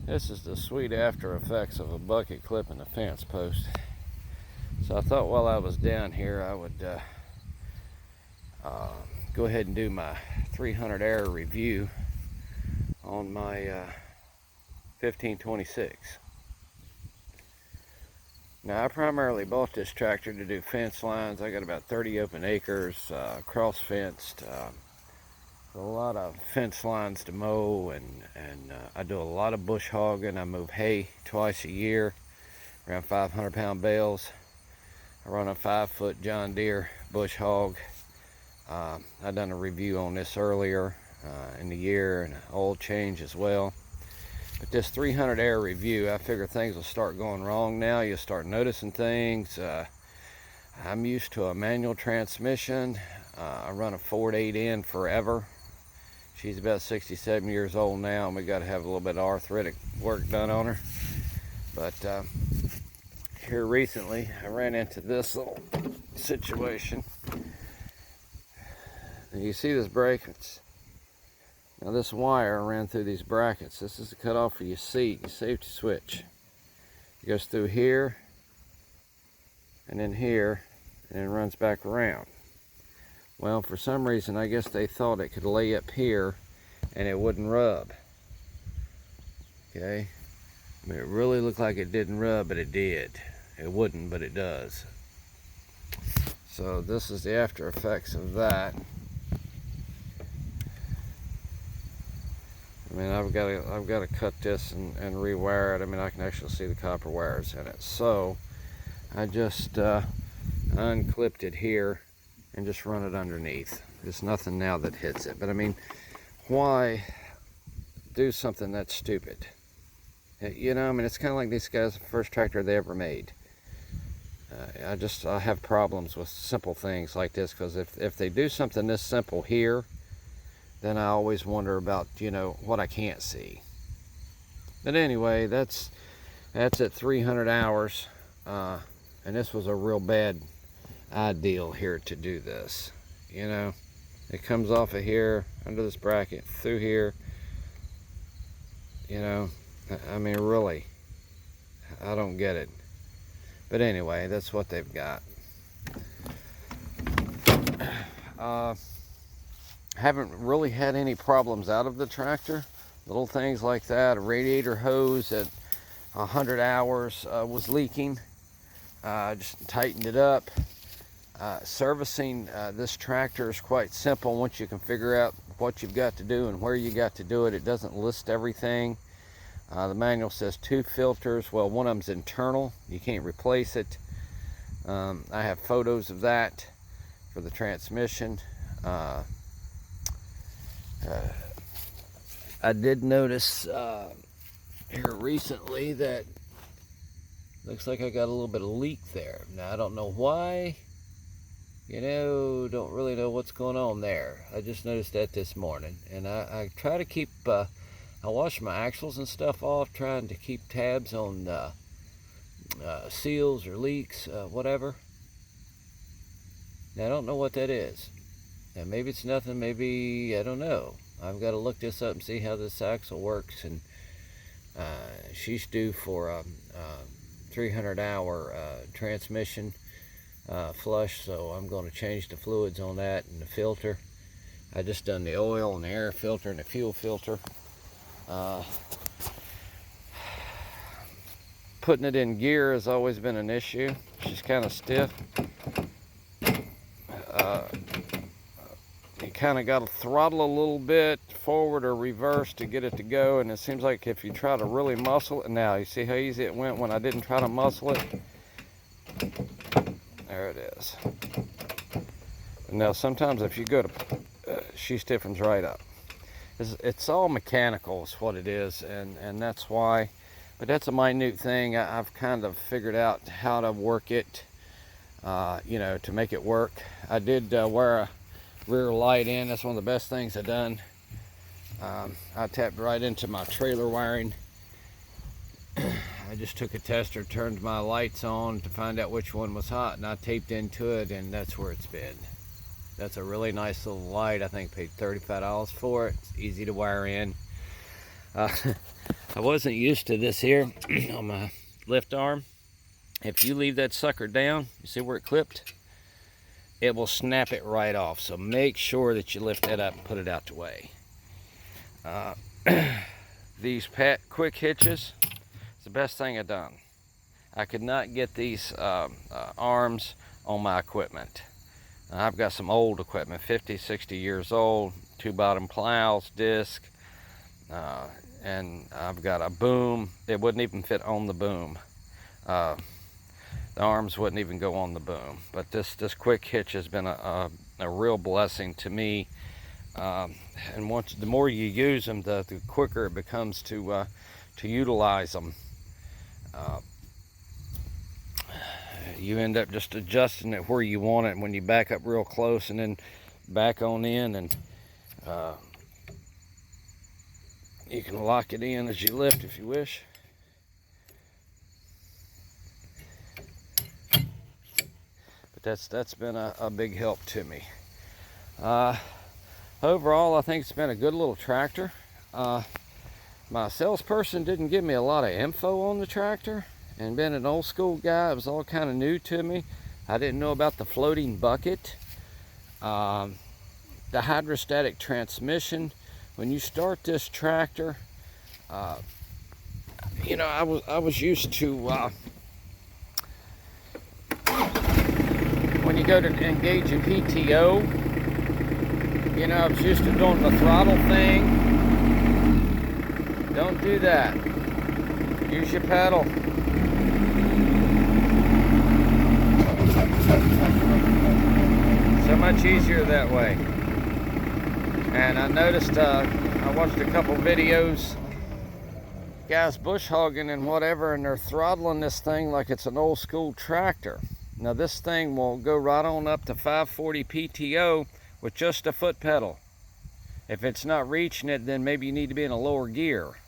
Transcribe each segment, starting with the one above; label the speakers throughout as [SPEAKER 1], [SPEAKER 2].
[SPEAKER 1] This is the sweet after effects of a bucket clipping a fence post. So I thought while I was down here I would go ahead and do my 300 error review on my 1526. Now I primarily bought this tractor to do fence lines. I got about 30 open acres, cross fenced, a lot of fence lines to mow, and I do a lot of bush hogging. I move hay twice a year, around 500-pound bales. I run a 5-foot John Deere bush hog. I done a review on this earlier in the year, and an oil change as well. But this 300 error review, I figure things will start going wrong now. You'll start noticing things. I'm used to a manual transmission. I run a Ford 8N forever. She's about 67 years old now, and we got to have a little bit of arthritic work done on her. But here recently, I ran into this little situation. And you see this brake? Now this wire ran through these brackets. This is the cutoff for your seat, your safety switch. It goes through here, and then here, and then runs back around. Well, for some reason, I guess they thought it could lay up here and it wouldn't rub. Okay? I mean, it really looked like it didn't rub, but it did. It wouldn't, but it does. So this is the after effects of that. I mean, I've got to cut this and rewire it. I mean, I can actually see the copper wires in it. So I just unclipped it here and just run it underneath. There's nothing now that hits it. But I mean, why do something that's stupid? You know, I mean, it's kind of like these guys, the first tractor they ever made. I have problems with simple things like this, because if they do something this simple here, then I always wonder about, you know, what I can't see. But anyway, that's at 300 hours, and this was a real bad ideal here to do this. You know, it comes off of here, under this bracket, through here. You know, I mean, really, I don't get it. But anyway, that's what they've got. Haven't really had any problems out of the tractor. Little things like that. A radiator hose at 100 hours was leaking. Just tightened it up. Servicing this tractor is quite simple once you can figure out what you've got to do and where you got to do it. It doesn't list everything. The manual says 2 filters. Well, one of them's internal. You can't replace it. I have photos of that for the transmission. I did notice here recently that looks like I got a little bit of leak there. Now, I don't know why. You know, don't really know what's going on there. I just noticed that this morning. And I try to keep, I wash my axles and stuff off, trying to keep tabs on seals or leaks, whatever. Now, I don't know what that is. Now, maybe it's nothing, maybe, I don't know. I've got to look this up and see how this axle works. And she's due for a 300-hour transmission flush, so I'm going to change the fluids on that and the filter. I just done the oil and the air filter and the fuel filter. Putting it in gear has always been an issue. She's kind of stiff. You kind of got to throttle a little bit forward or reverse to get it to go, and it seems like if you try to really muscle it, now you see how easy it went when I didn't try to muscle it. There it is. Now sometimes if you go to she stiffens right up. It's all mechanical is what it is, and that's why. But that's a minute thing. I've kind of figured out how to work it, you know, to make it work. I did wear a rear light in. That's one of the best things I've done. I tapped right into my trailer wiring. I just took a tester, turned my lights on to find out which one was hot, and I taped into it, and that's where it's been. That's a really nice little light. I think I paid $35 for it. It's easy to wire in. I wasn't used to this here on my lift arm. If you leave that sucker down, you see where it clipped? It will snap it right off. So make sure that you lift that up and put it out the way. These quick hitches, it's the best thing I've done. I could not get these arms on my equipment. I've got some old equipment, 50, 60 years old, 2 bottom plows, disc, and I've got a boom. It wouldn't even fit on the boom. The arms wouldn't even go on the boom. But this quick hitch has been a real blessing to me. And the more you use them, the quicker it becomes to utilize them. You end up just adjusting it where you want it when you back up real close and then back on in, and you can lock it in as you lift if you wish. But that's been a big help to me. Overall, I think it's been a good little tractor. My salesperson didn't give me a lot of info on the tractor, and being an old school guy, it was all kind of new to me. I didn't know about the floating bucket, the hydrostatic transmission. When you start this tractor, you know, I was used to when you go to engage a PTO, you know, I was used to doing the throttle thing. Don't do that. Use your pedal. So much easier that way. And I noticed, I watched a couple videos, guys bush hogging and whatever, and they're throttling this thing like it's an old school tractor. Now this thing will go right on up to 540 PTO with just a foot pedal. If it's not reaching it, then maybe you need to be in a lower gear.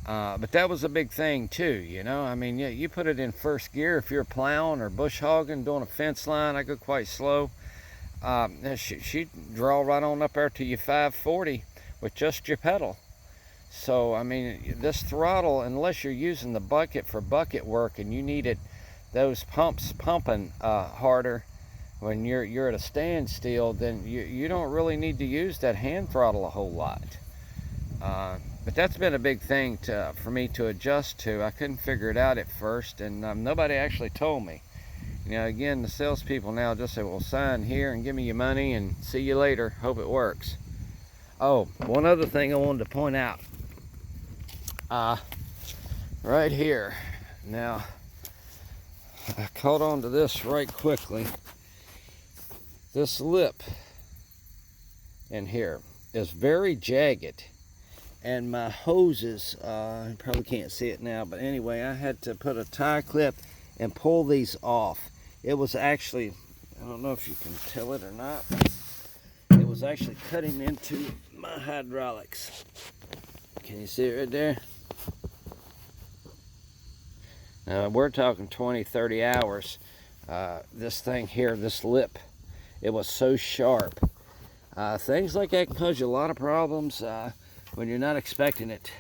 [SPEAKER 1] But that was a big thing too, you know. I mean, yeah, you put it in first gear if you're plowing or bush hogging, doing a fence line. I go quite slow. She'd draw right on up there to your 540 with just your pedal. So, I mean, this throttle, unless you're using the bucket for bucket work and you need those pumps pumping harder when you're at a standstill, then you don't really need to use that hand throttle a whole lot. But that's been a big thing for me to adjust to. I couldn't figure it out at first, and nobody actually told me. You know, again, the salespeople now just say, well, sign here and give me your money and see you later. Hope it works. Oh, one other thing I wanted to point out. Right here. Now, I caught on to this right quickly. This lip in here is very jagged. And my hoses, you probably can't see it now, but anyway, I had to put a tie clip and pull these off. It was actually, I don't know if you can tell it or not, it was actually cutting into my hydraulics. Can you see it right there? We're talking 20, 30 hours. This thing here, this lip, it was so sharp. Things like that can cause you a lot of problems when you're not expecting it.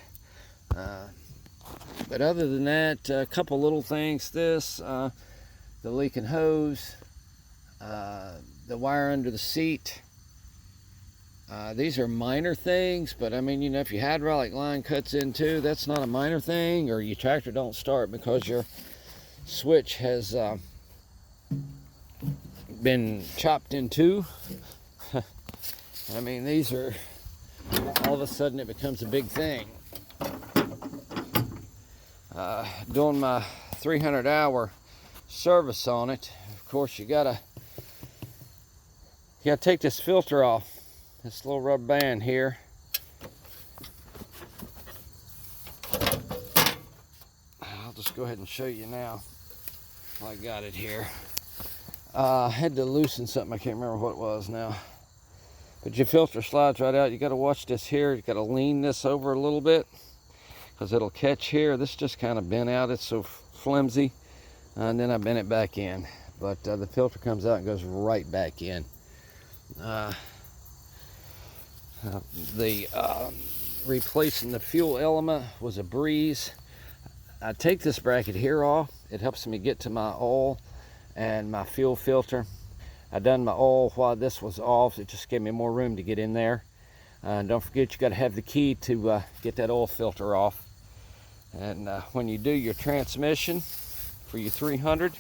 [SPEAKER 1] But other than that, a couple little things. The leaking hose, the wire under the seat. These are minor things, but I mean, you know, if your hydraulic line cuts in two, that's not a minor thing, or your tractor don't start because your switch has been chopped in two. I mean, these are, all of a sudden it becomes a big thing. Doing my 300-hour service on it, of course you gotta take this filter off, this little rubber band here. I'll just go ahead and show you now. I got it here. I had to loosen something, I can't remember what it was now. But your filter slides right out. You got to watch this here. You got to lean this over a little bit because it'll catch here. This just kind of bent out. It's so flimsy. And then I bent it back in. But the filter comes out and goes right back in. The replacing the fuel element was a breeze. I take this bracket here off. It helps me get to my oil and my fuel filter. I done my oil while this was off. It just gave me more room to get in there. Don't forget, you got to have the key to get that oil filter off. And when you do your transmission for your 300,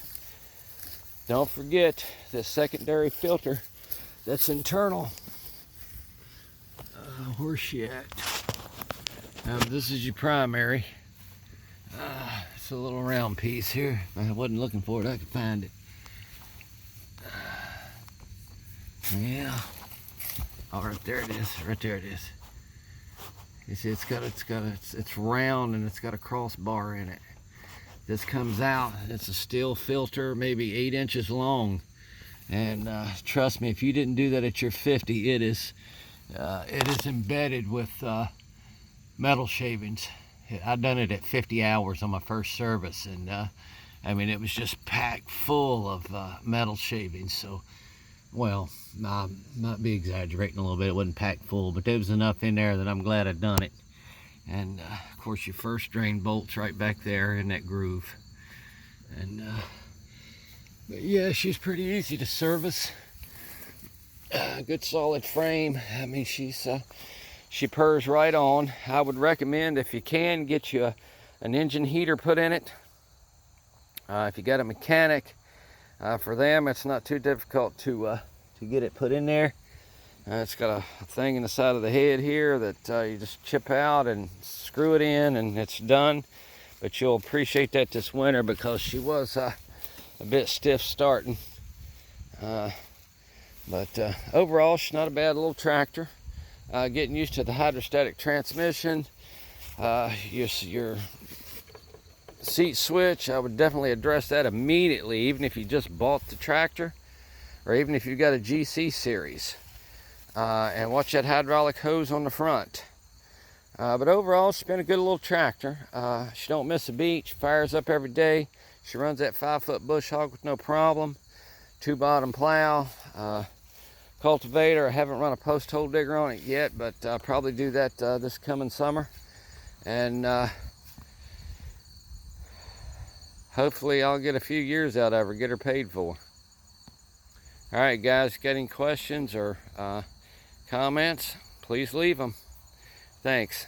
[SPEAKER 1] don't forget this secondary filter that's internal. Where's she at? This is your primary. It's a little round piece here. I wasn't looking for it. I could find it. Yeah. Oh, right there it is. Right there it is. You see, it's round and it's got a crossbar in it. This comes out. It's a steel filter, maybe 8 inches long. And trust me, if you didn't do that at your 50, it is embedded with metal shavings. I done it at 50 hours on my first service, and I mean, it was just packed full of metal shavings. So, well, I might be exaggerating a little bit. It wasn't packed full, but there was enough in there that I'm glad I done it. And of course, your first drain bolt's right back there in that groove. And but yeah, she's pretty easy to service. Good solid frame. I mean, she purrs right on. I would recommend, if you can, get you an engine heater put in it. If you got a mechanic, for them it's not too difficult to get it put in there. It's got a thing in the side of the head here that you just chip out and screw it in, and it's done. But you'll appreciate that this winter, because she was a bit stiff starting. But overall, she's not a bad little tractor. Getting used to the hydrostatic transmission, your seat switch, I would definitely address that immediately, even if you just bought the tractor, or even if you've got a GC series. And watch that hydraulic hose on the front. But overall, she's been a good little tractor. She don't miss a beat. She fires up every day. She runs that 5-foot bush hog with no problem. 2-bottom plow. Cultivator. I haven't run a post hole digger on it yet, but I'll probably do that this coming summer. And hopefully I'll get a few years out of her, get her paid for. All right, guys, got any questions or comments? Please leave them. Thanks.